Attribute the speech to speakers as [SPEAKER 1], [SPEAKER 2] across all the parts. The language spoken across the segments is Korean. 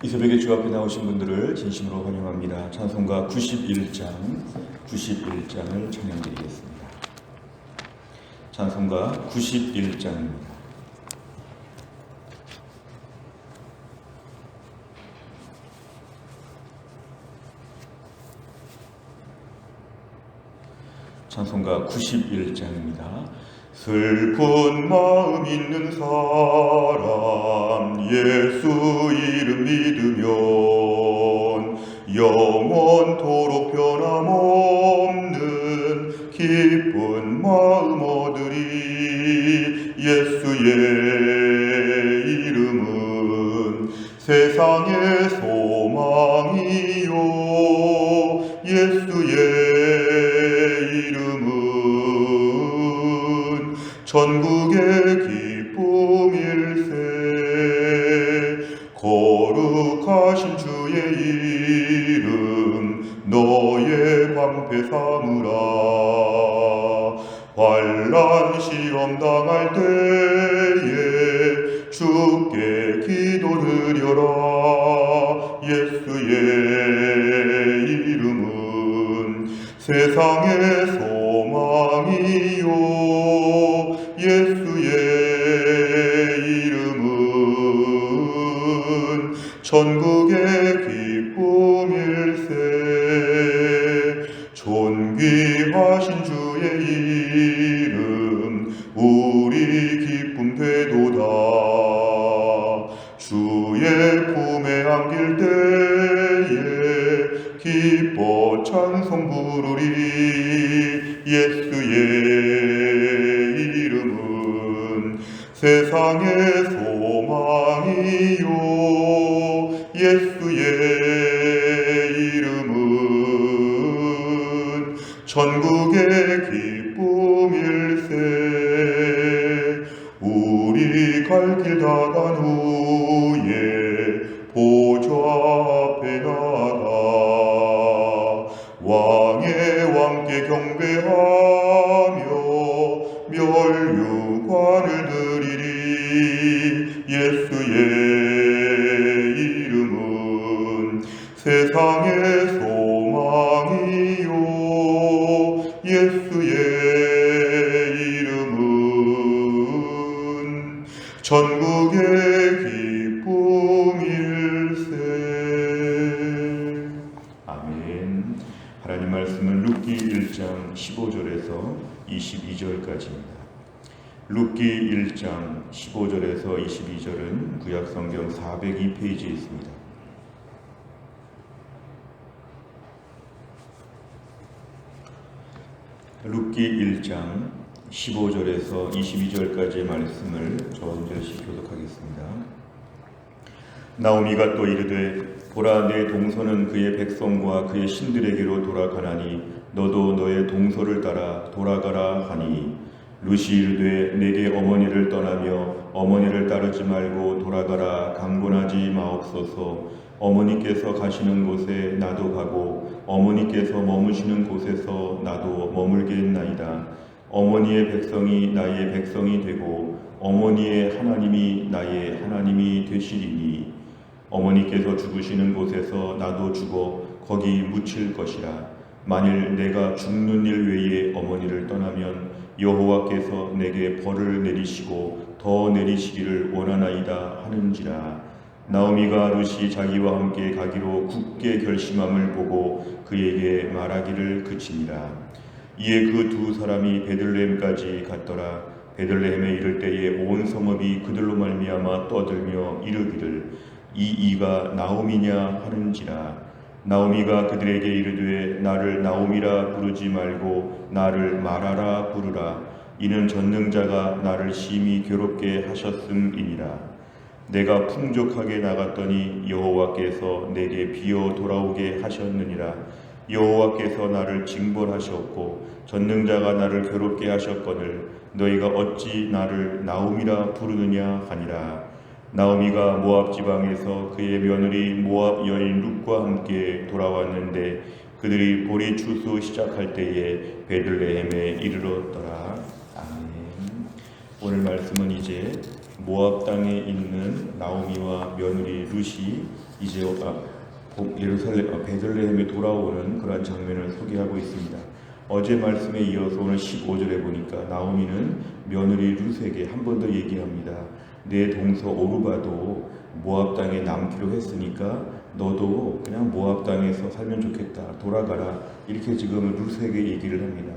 [SPEAKER 1] 이 새벽에 주 앞에 나오신 분들을 진심으로 환영합니다. 찬송가 91장을 찬양드리겠습니다. 찬송가 91장입니다. 찬송가 91장입니다. 슬픈 마음 있는 사람 예수 이름 믿으면 영원토록 변함없는 기쁜 마음 얻으리. 예수의 이름은 세상의 소망이요 예수의 이름은 전국의 기쁨일세. 거룩하신 주의 이름 너의 방패 삼으라. 환난 시험 당할 때에 주께 기도드려라. 예수의 이름은 세상의 소망이요 예수의 이름은 전국의 기쁨일세. 존귀하신 주의 이름 우리 기쁨 되도다. 주의 품에 안길 때에 기뻐 찬송 부르리. 예수의 이름은 세상의 소망이요 예수의 이름은 전국의 기쁨일세. 우리 갈 길 다 간 후에 보좌 앞에 나가 왕의 왕께 경배하며 멸류관을 드리리. 예수의 이름은 세상의 소망이요 예수의 이름은 전국의 기쁨일세. 아멘. 하나님 말씀은 룻기 1장 15절에서 22절까지입니다. 룻기 1장 15절에서 22절은 구약성경 402페이지에 있습니다. 룻기 1장 15절에서 22절까지의 말씀을 저 한 절씩 교독하겠습니다. 나오미가 또 이르되 보라 내 동서는 그의 백성과 그의 신들에게로 돌아가나니 너도 너의 동서를 따라 돌아가라 하니 룻이 이르되 내게 어머니를 떠나며 어머니를 따르지 말고 돌아가라 강권하지 마옵소서. 어머니께서 가시는 곳에 나도 가고 어머니께서 머무시는 곳에서 나도 머물겠나이다. 어머니의 백성이 나의 백성이 되고 어머니의 하나님이 나의 하나님이 되시리니 어머니께서 죽으시는 곳에서 나도 죽어 거기 묻힐 것이라. 만일 내가 죽는 일 외에 어머니를 떠나면 여호와께서 내게 벌을 내리시고 더 내리시기를 원하나이다 하는지라. 나오미가 룻이 자기와 함께 가기로 굳게 결심함을 보고 그에게 말하기를 그치니라. 이에 그 두 사람이 베들레헴까지 갔더라. 베들레헴에 이를 때에 온 성읍이 그들로 말미암아 떠들며 이르기를 이 이가 나오미냐 하는지라. 나오미가 그들에게 이르되 나를 나오미라 부르지 말고 나를 마라라 부르라. 이는 전능자가 나를 심히 괴롭게 하셨음이니라. 내가 풍족하게 나갔더니 여호와께서 내게 비어 돌아오게 하셨느니라. 여호와께서 나를 징벌하셨고 전능자가 나를 괴롭게 하셨거늘 너희가 어찌 나를 나오미라 부르느냐 하니라. 나오미가 모압 지방에서 그의 며느리 모압 여인 룻과 함께 돌아왔는데 그들이 보리 추수 시작할 때에 베들레헴에 이르렀더라. 아멘. 오늘 말씀은 이제 모압 땅에 있는 나오미와 며느리 룻이 이제 예루살렘 베들레헴에 돌아오는 그러한 장면을 소개하고 있습니다. 어제 말씀에 이어서 오늘 15절에 보니까 나오미는 며느리 룻에게 한 번 더 얘기합니다. 내 동서 오르바도 모압 땅에 남기로 했으니까 너도 그냥 모압 땅에서 살면 좋겠다. 돌아가라. 이렇게 지금 룻에게 얘기를 합니다.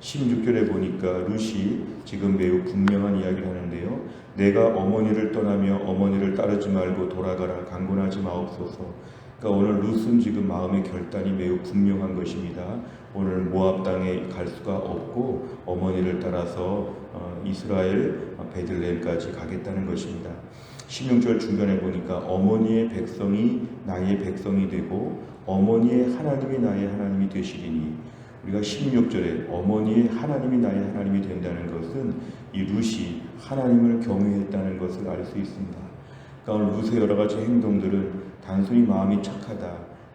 [SPEAKER 1] 16절에 보니까 룻이 지금 매우 분명한 이야기를 하는데요. 내가 어머니를 떠나며 어머니를 따르지 말고 돌아가라. 강권하지 마옵소서. 그러니까 오늘 룻은 지금 마음의 결단이 매우 분명한 것입니다. 오늘 모압 땅에 갈 수가 없고 어머니를 따라서 이스라엘 베들레헴까지 가겠다는 것입니다. 16절 중간에 보니까 어머니의 백성이 나의 백성이 되고 어머니의 하나님이 나의 하나님이 되시리니, 우리가 16절에 어머니의 하나님이 나의 하나님이 된다는 것은 이 룻이 하나님을 경외했다는 것을 알 수 있습니다. 그러니까 오늘 룻의 여러 가지 행동들은 단순히 마음이 착하다,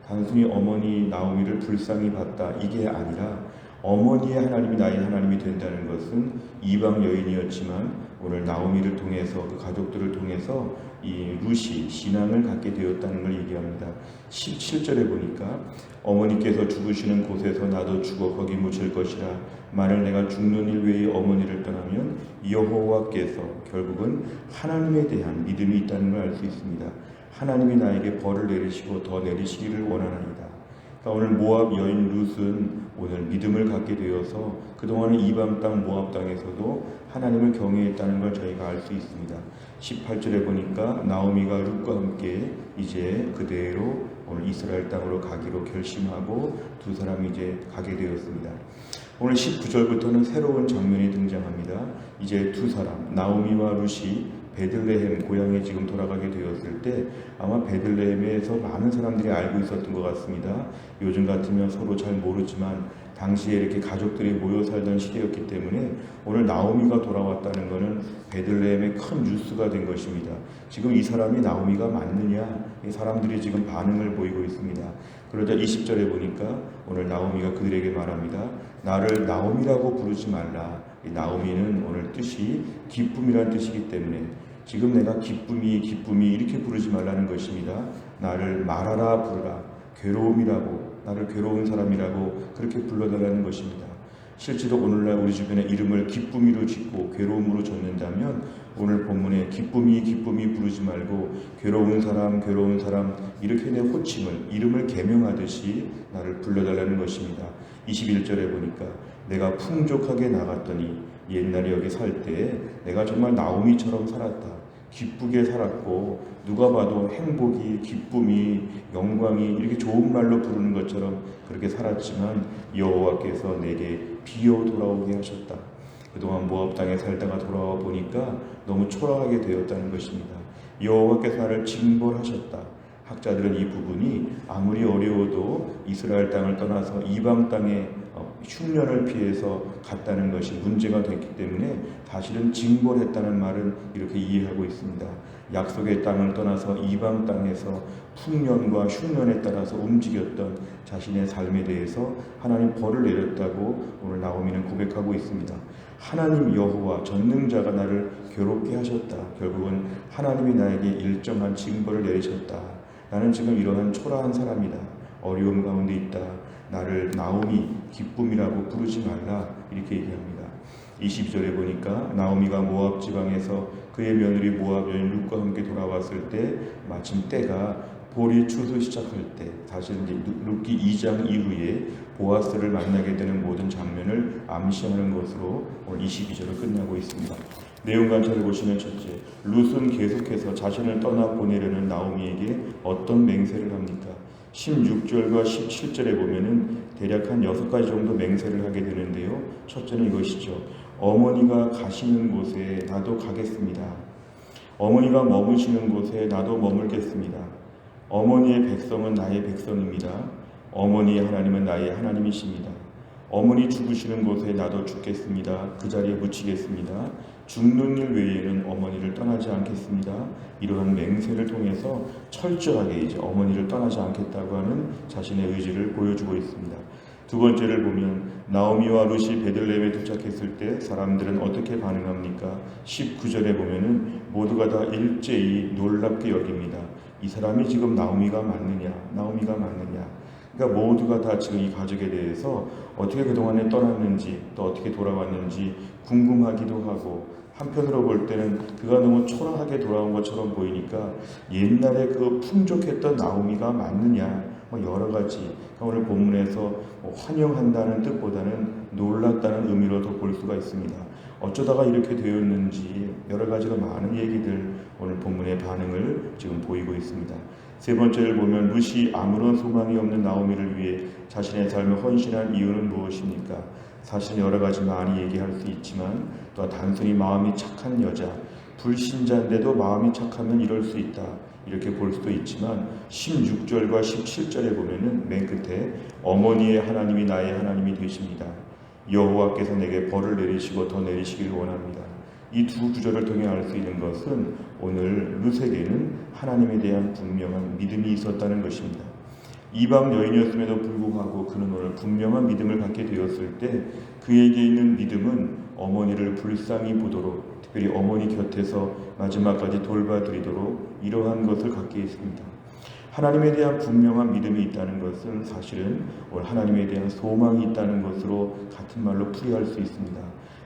[SPEAKER 1] 단순히 어머니 나오미를 불쌍히 봤다, 이게 아니라 어머니의 하나님이 나의 하나님이 된다는 것은 이방 여인이었지만 오늘 나오미를 통해서 그 가족들을 통해서 이 룻이 신앙을 갖게 되었다는 걸 얘기합니다. 17절에 보니까 어머니께서 죽으시는 곳에서 나도 죽어 거기 묻힐 것이라. 만일 내가 죽는 일 외에 어머니를 떠나면 여호와께서 결국은 하나님에 대한 믿음이 있다는 걸 알 수 있습니다. 하나님이 나에게 벌을 내리시고 더 내리시기를 원하나이다. 그러니까 오늘 모압 여인 룻은 오늘 믿음을 갖게 되어서 그동안의 이방 땅 모압 땅에서도 하나님을 경외했다는 걸 저희가 알 수 있습니다. 18절에 보니까 나오미가 룻과 함께 이제 그대로 오늘 이스라엘 땅으로 가기로 결심하고 두 사람이 이제 가게 되었습니다. 오늘 19절부터는 새로운 장면이 등장합니다. 이제 두 사람 나오미와 룻이 베들레헴 고향에 지금 돌아가게 되었을 때 아마 베들레헴에서 많은 사람들이 알고 있었던 것 같습니다. 요즘 같으면 서로 잘 모르지만 당시에 이렇게 가족들이 모여 살던 시대였기 때문에 오늘 나오미가 돌아왔다는 것은 베들레헴의 큰 뉴스가 된 것입니다. 지금 이 사람이 나오미가 맞느냐, 이 사람들이 지금 반응을 보이고 있습니다. 그러자 20절에 보니까 오늘 나오미가 그들에게 말합니다. 나를 나오미라고 부르지 말라. 이 나오미는 오늘 뜻이 기쁨이란 뜻이기 때문에 지금 내가 기쁨이 이렇게 부르지 말라는 것입니다. 나를 말하라 부르라. 괴로움이라고, 나를 괴로운 사람이라고 그렇게 불러달라는 것입니다. 실제로 오늘날 우리 주변에 이름을 기쁨이로 짓고 괴로움으로 줬는다면 오늘 본문에 기쁨이 부르지 말고 괴로운 사람 이렇게 내 호칭을 이름을 계명하듯이 나를 불러달라는 것입니다. 21절에 보니까 내가 풍족하게 나갔더니 옛날에 여기 살 때 내가 정말 나오미처럼 살았다. 기쁘게 살았고 누가 봐도 행복이, 기쁨이, 영광이 이렇게 좋은 말로 부르는 것처럼 그렇게 살았지만 여호와께서 내게 비어 돌아오게 하셨다. 그동안 모압 땅에 살다가 돌아와 보니까 너무 초라하게 되었다는 것입니다. 여호와께서 나를 징벌하셨다. 학자들은 이 부분이 아무리 어려워도 이스라엘 땅을 떠나서 이방 땅에 흉년을 피해서 갔다는 것이 문제가 됐기 때문에 사실은 징벌했다는 말은 이렇게 이해하고 있습니다. 약속의 땅을 떠나서 이방 땅에서 풍년과 흉년에 따라서 움직였던 자신의 삶에 대해서 하나님 벌을 내렸다고 오늘 나오미는 고백하고 있습니다. 하나님 여호와 전능자가 나를 괴롭게 하셨다. 결국은 하나님이 나에게 일정한 징벌을 내리셨다. 나는 지금 이러한 초라한 사람이다. 어려움 가운데 있다. 나를 나오미 기쁨이라고 부르지 말라. 이렇게 얘기합니다. 22절에 보니까 나오미가 모압 지방에서 그의 며느리 모압 여인 룻과 함께 돌아왔을 때 마침 때가 보리 추수 시작할 때, 사실 이제 룻기 2장 이후에 보아스를 만나게 되는 모든 장면을 암시하는 것으로 오늘 22절을 끝나고 있습니다. 내용 관찰을 보시면 첫째, 룻은 계속해서 자신을 떠나보내려는 나오미에게 어떤 맹세를 합니까? 16절과 17절에 보면은 대략 한 6가지 정도 맹세를 하게 되는데요. 첫째는 이것이죠. 어머니가 가시는 곳에 나도 가겠습니다. 어머니가 머무시는 곳에 나도 머물겠습니다. 어머니의 백성은 나의 백성입니다. 어머니의 하나님은 나의 하나님이십니다. 어머니 죽으시는 곳에 나도 죽겠습니다. 그 자리에 묻히겠습니다. 죽는 일 외에는 어머니를 떠나지 않겠습니다. 이러한 맹세를 통해서 철저하게 이제 어머니를 떠나지 않겠다고 하는 자신의 의지를 보여주고 있습니다. 두 번째를 보면 나오미와 룻이 베들레헴에 도착했을 때 사람들은 어떻게 반응합니까? 19절에 보면은 모두가 다 일제히 놀랍게 여깁니다. 이 사람이 지금 나오미가 맞느냐? 그러니까 모두가 다 지금 이 가족에 대해서 어떻게 그동안에 떠났는지 또 어떻게 돌아왔는지 궁금하기도 하고, 한편으로 볼 때는 그가 너무 초라하게 돌아온 것처럼 보이니까 옛날에 그 풍족했던 나오미가 맞느냐, 여러 가지 오늘 본문에서 환영한다는 뜻보다는 놀랐다는 의미로도 볼 수가 있습니다. 어쩌다가 이렇게 되었는지 여러 가지로 많은 얘기들 오늘 본문의 반응을 지금 보이고 있습니다. 세 번째를 보면 룻이 아무런 소망이 없는 나오미를 위해 자신의 삶을 헌신한 이유는 무엇입니까? 사실 여러 가지 많이 얘기할 수 있지만 또 단순히 마음이 착한 여자, 불신자인데도 마음이 착하면 이럴 수 있다, 이렇게 볼 수도 있지만 16절과 17절에 보면은 맨 끝에 어머니의 하나님이 나의 하나님이 되십니다. 여호와께서 내게 벌을 내리시고 더 내리시기를 원합니다. 이 두 구절을 통해 알 수 있는 것은 오늘 룻에게는 하나님에 대한 분명한 믿음이 있었다는 것입니다. 이방 여인이었음에도 불구하고 그는 오늘 분명한 믿음을 갖게 되었을 때 그에게 있는 믿음은 어머니를 불쌍히 보도록, 특별히 어머니 곁에서 마지막까지 돌봐드리도록 이러한 것을 갖게 했습니다. 하나님에 대한 분명한 믿음이 있다는 것은 사실은 오늘 하나님에 대한 소망이 있다는 것으로 같은 말로 풀이할 수 있습니다.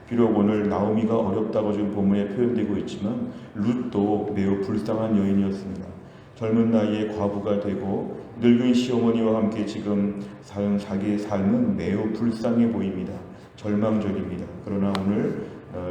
[SPEAKER 1] 비록 오늘 나오미가 어렵다고 지금 본문에 표현되고 있지만 룻도 매우 불쌍한 여인이었습니다. 젊은 나이에 과부가 되고 늙은 시어머니와 함께 지금 사는 자기의 삶은 매우 불쌍해 보입니다. 절망적입니다. 그러나 오늘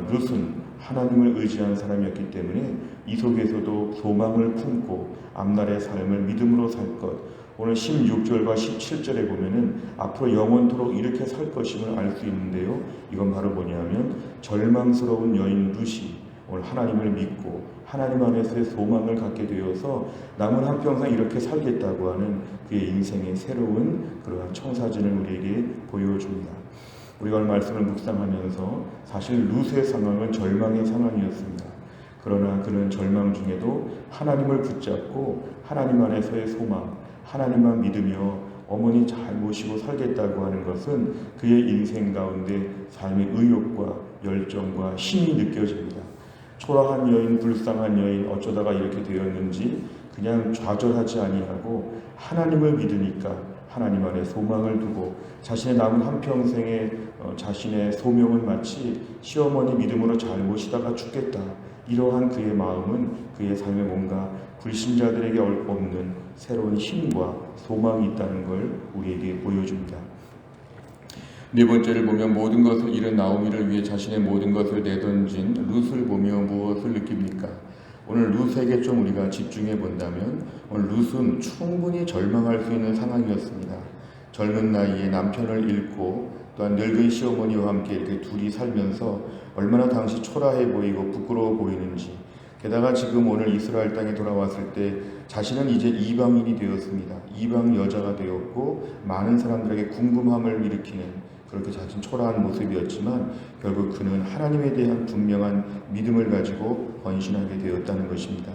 [SPEAKER 1] 룻은 하나님을 의지한 사람이었기 때문에 이 속에서도 소망을 품고 앞날의 삶을 믿음으로 살 것, 오늘 16절과 17절에 보면은 앞으로 영원토록 이렇게 살 것임을 알 수 있는데요. 이건 바로 뭐냐면 절망스러운 여인 룻이 오늘 하나님을 믿고 하나님 안에서의 소망을 갖게 되어서 남은 한평생 이렇게 살겠다고 하는 그의 인생의 새로운 그러한 청사진을 우리에게 보여줍니다. 우리가 오늘 말씀을 묵상하면서 사실 룻의 상황은 절망의 상황이었습니다. 그러나 그는 절망 중에도 하나님을 붙잡고 하나님 안에서의 소망, 하나님만 믿으며 어머니 잘 모시고 살겠다고 하는 것은 그의 인생 가운데 삶의 의욕과 열정과 힘이 느껴집니다. 초라한 여인, 불쌍한 여인, 어쩌다가 이렇게 되었는지 그냥 좌절하지 아니하고 하나님을 믿으니까 하나님 안에 소망을 두고 자신의 남은 한평생에 자신의 소명을 마치 시어머니 믿음으로 잘 모시다가 죽겠다, 이러한 그의 마음은 그의 삶에 뭔가 불신자들에게 없는 새로운 힘과 소망이 있다는 걸 우리에게 보여줍니다. 네 번째를 보면 모든 것을 잃은 나오미를 위해 자신의 모든 것을 내던진 룻을 보며 무엇을 느낍니까? 오늘 룻에게 좀 우리가 집중해 본다면 오늘 룻은 충분히 절망할 수 있는 상황이었습니다. 젊은 나이에 남편을 잃고 또한 늙은 시어머니와 함께 이렇게 둘이 살면서 얼마나 당시 초라해 보이고 부끄러워 보이는지, 게다가 지금 오늘 이스라엘 땅에 돌아왔을 때 자신은 이제 이방인이 되었습니다. 이방 여자가 되었고 많은 사람들에게 궁금함을 일으키는 그렇게 자신 초라한 모습이었지만 결국 그는 하나님에 대한 분명한 믿음을 가지고 헌신하게 되었다는 것입니다.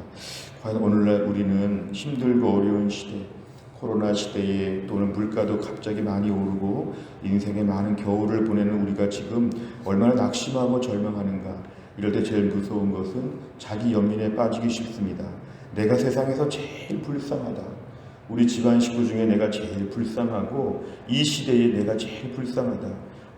[SPEAKER 1] 과연 오늘날 우리는 힘들고 어려운 시대, 코로나 시대에 또는 물가도 갑자기 많이 오르고 인생에 많은 겨울을 보내는 우리가 지금 얼마나 낙심하고 절망하는가. 이럴 때 제일 무서운 것은 자기 연민에 빠지기 쉽습니다. 내가 세상에서 제일 불쌍하다. 우리 집안 식구 중에 내가 제일 불쌍하고 이 시대에 내가 제일 불쌍하다.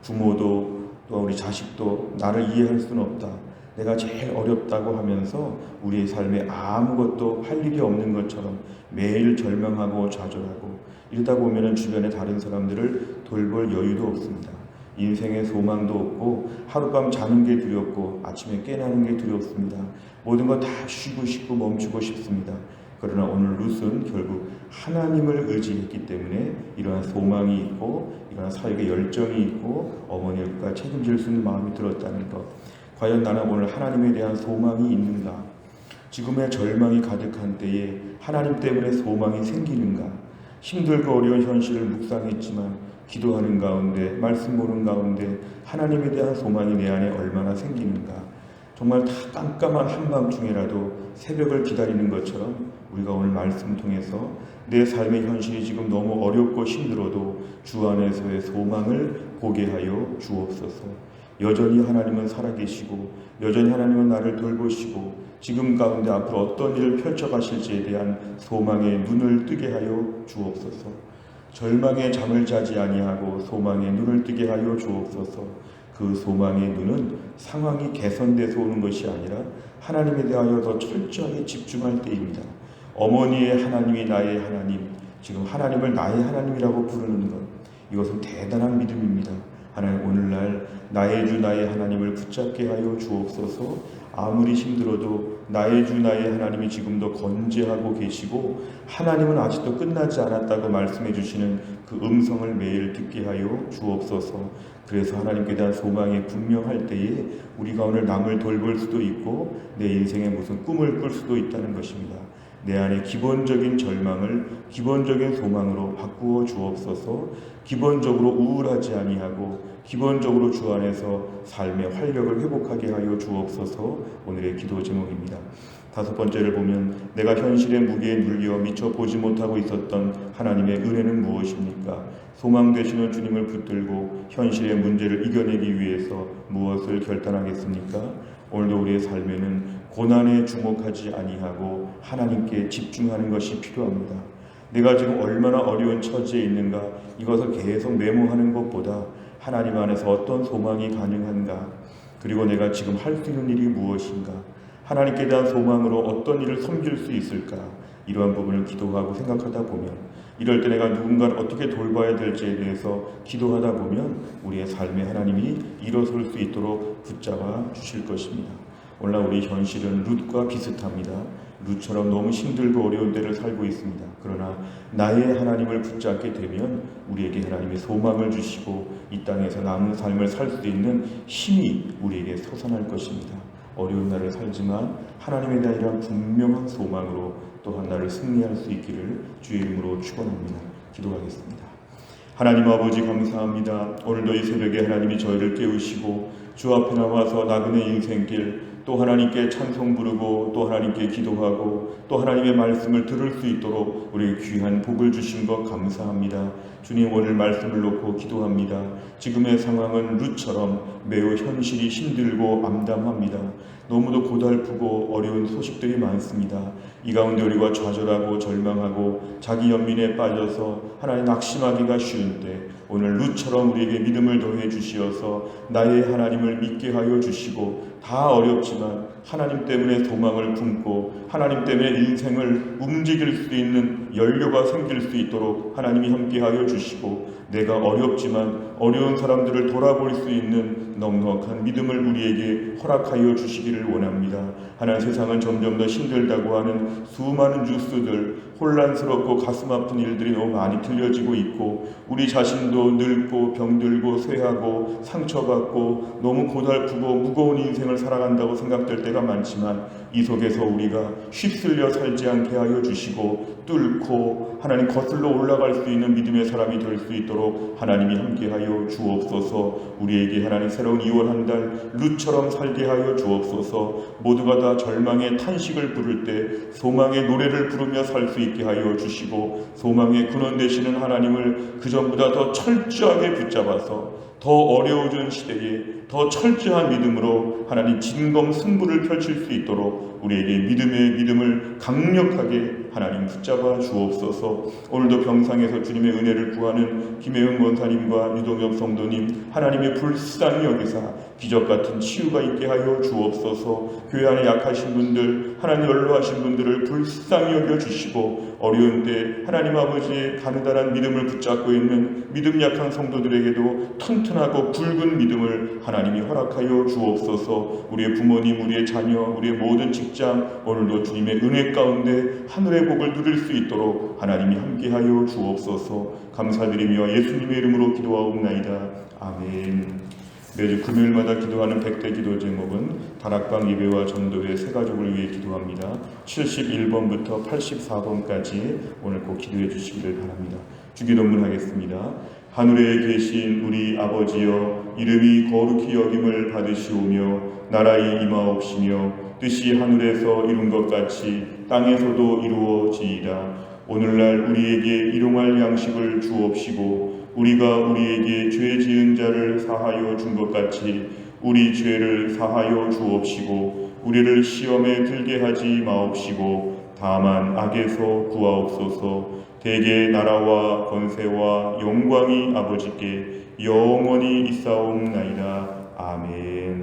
[SPEAKER 1] 부모도 또 우리 자식도 나를 이해할 수는 없다. 내가 제일 어렵다고 하면서 우리의 삶에 아무것도 할 일이 없는 것처럼 매일 절망하고 좌절하고 이러다 보면 주변의 다른 사람들을 돌볼 여유도 없습니다. 인생의 소망도 없고 하룻밤 자는 게 두렵고 아침에 깨나는 게 두렵습니다. 모든 거 다 쉬고 싶고 멈추고 싶습니다. 그러나 오늘 룻은 결국 하나님을 의지했기 때문에 이러한 소망이 있고 이러한 사역의 열정이 있고 어머니가 책임질 수 있는 마음이 들었다는 것. 과연 나는 오늘 하나님에 대한 소망이 있는가? 지금의 절망이 가득한 때에 하나님 때문에 소망이 생기는가? 힘들고 어려운 현실을 묵상했지만 기도하는 가운데 말씀 보는 가운데 하나님에 대한 소망이 내 안에 얼마나 생기는가? 정말 다 깜깜한 한밤중에라도 새벽을 기다리는 것처럼 우리가 오늘 말씀 통해서 내 삶의 현실이 지금 너무 어렵고 힘들어도 주 안에서의 소망을 보게 하여 주옵소서. 여전히 하나님은 살아계시고 여전히 하나님은 나를 돌보시고 지금 가운데 앞으로 어떤 일을 펼쳐가실지에 대한 소망의 눈을 뜨게 하여 주옵소서. 절망의 잠을 자지 아니하고 소망의 눈을 뜨게 하여 주옵소서. 그 소망의 눈은 상황이 개선돼서 오는 것이 아니라 하나님에 대하여 더 철저하게 집중할 때입니다. 어머니의 하나님이 나의 하나님, 지금 하나님을 나의 하나님이라고 부르는 것, 이것은 대단한 믿음입니다. 하나님, 오늘날 나의 주 나의 하나님을 붙잡게 하여 주옵소서. 아무리 힘들어도 나의 주 나의 하나님이 지금도 건재하고 계시고 하나님은 아직도 끝나지 않았다고 말씀해 주시는 그 음성을 매일 듣게 하여 주옵소서. 그래서 하나님께 대한 소망이 분명할 때에 우리가 오늘 남을 돌볼 수도 있고 내 인생에 무슨 꿈을 꿀 수도 있다는 것입니다. 내 안에 기본적인 절망을 기본적인 소망으로 바꾸어 주옵소서. 기본적으로 우울하지 아니하고 기본적으로 주 안에서 삶의 활력을 회복하게 하여 주옵소서. 오늘의 기도 제목입니다. 다섯 번째를 보면 내가 현실의 무게에 눌려 미처 보지 못하고 있었던 하나님의 은혜는 무엇입니까? 소망 되시는 주님을 붙들고 현실의 문제를 이겨내기 위해서 무엇을 결단하겠습니까? 오늘도 우리의 삶에는 고난에 주목하지 아니하고 하나님께 집중하는 것이 필요합니다. 내가 지금 얼마나 어려운 처지에 있는가, 이것을 계속 메모하는 것보다 하나님 안에서 어떤 소망이 가능한가, 그리고 내가 지금 할 수 있는 일이 무엇인가, 하나님께 대한 소망으로 어떤 일을 섬길 수 있을까, 이러한 부분을 기도하고 생각하다 보면, 이럴 때 내가 누군가를 어떻게 돌봐야 될지에 대해서 기도하다 보면 우리의 삶에 하나님이 일어설 수 있도록 붙잡아 주실 것입니다. 오늘날 우리 현실은 룻과 비슷합니다. 룻처럼 너무 힘들고 어려운 데를 살고 있습니다. 그러나 나의 하나님을 붙잡게 되면 우리에게 하나님의 소망을 주시고 이 땅에서 남은 삶을 살 수 있는 힘이 우리에게 솟아날 것입니다. 어려운 날을 살지만 하나님에 대한 이러한 분명한 소망으로 또한 나를 승리할 수 있기를 주의 이름으로 축원합니다. 기도하겠습니다. 하나님 아버지 감사합니다. 오늘도 이 새벽에 하나님이 저희를 깨우시고 주 앞에 나와서 나그네 인생길, 또 하나님께 찬송 부르고 또 하나님께 기도하고 또 하나님의 말씀을 들을 수 있도록 우리에게 귀한 복을 주신 것 감사합니다. 주님, 오늘 말씀을 놓고 기도합니다. 지금의 상황은 룻처럼 매우 현실이 힘들고 암담합니다. 너무도 고달프고 어려운 소식들이 많습니다. 이 가운데 우리가 좌절하고 절망하고 자기 연민에 빠져서 하나님 낙심하기가 쉬운 때 오늘 룻처럼 우리에게 믿음을 더해 주시어서 나의 하나님을 믿게 하여 주시고, 다 어렵지만 하나님 때문에 소망을 품고 하나님 때문에 인생을 움직일 수 있는 연료가 생길 수 있도록 하나님이 함께하여 주시고, 내가 어렵지만 어려운 사람들을 돌아볼 수 있는 넉넉한 믿음을 우리에게 허락하여 주시기를 원합니다. 하나님, 세상은 점점 더 힘들다고 하는 수많은 뉴스들, 혼란스럽고 가슴 아픈 일들이 너무 많이 들려지고 있고 우리 자신도 늙고 병들고 쇠하고 상처받고 너무 고달프고 무거운 인생을 살아간다고 생각될 때가 많지만 이 속에서 우리가 휩쓸려 살지 않게 하여 주시고 뚫고 하나님 거슬러 올라갈 수 있는 믿음의 사람이 될 수 있도록 하나님이 함께하여 주옵소서. 우리에게 하나님 새로운 2월 한 달 룻처럼 살게 하여 주옵소서. 모두가 다 절망의 탄식을 부를 때 소망의 노래를 부르며 살 수 있게 하여 주시고, 소망의 근원 되시는 하나님을 그전보다 더 철저하게 붙잡아서 더 어려워진 시대에 더 철저한 믿음으로 하나님 진검 승부를 펼칠 수 있도록 우리에게 믿음의 믿음을 강력하게 하나님 붙잡아 주옵소서. 오늘도 병상에서 주님의 은혜를 구하는 김혜은 권사님과 유동엽 성도님, 하나님의 불쌍히 여기사 기적같은 치유가 있게 하여 주옵소서. 교회 안에 약하신 분들, 하나님 연로하신 분들을 불쌍히 여겨 주시고, 어려운 때 하나님 아버지의 가느다란 믿음을 붙잡고 있는 믿음 약한 성도들에게도 튼튼하고 굵은 믿음을 하나님이 허락하여 주옵소서. 우리의 부모님, 우리의 자녀, 우리의 모든 직장, 오늘도 주님의 은혜 가운데 하늘의 복을 누릴 수 있도록 하나님이 함께하여 주옵소서. 감사드리며 예수님의 이름으로 기도하옵나이다. 아멘. 매주 금요일마다 기도하는 100대 기도 제목은 다락방 예배와 전도회 세 가족을 위해 기도합니다. 71번부터 84번까지 오늘 꼭 기도해 주시기를 바랍니다. 주기도문 하겠습니다. 하늘에 계신 우리 아버지여, 이름이 거룩히 여김을 받으시오며 나라의 임하옵시며 뜻이 하늘에서 이룬 것 같이 땅에서도 이루어지이다. 오늘날 우리에게 일용할 양식을 주옵시고 우리가 우리에게 죄 지은 자를 사하여 준 것 같이 우리 죄를 사하여 주옵시고 우리를 시험에 들게 하지 마옵시고 다만 악에서 구하옵소서. 대개 나라와 권세와 영광이 아버지께 영원히 있사옵나이다. 아멘.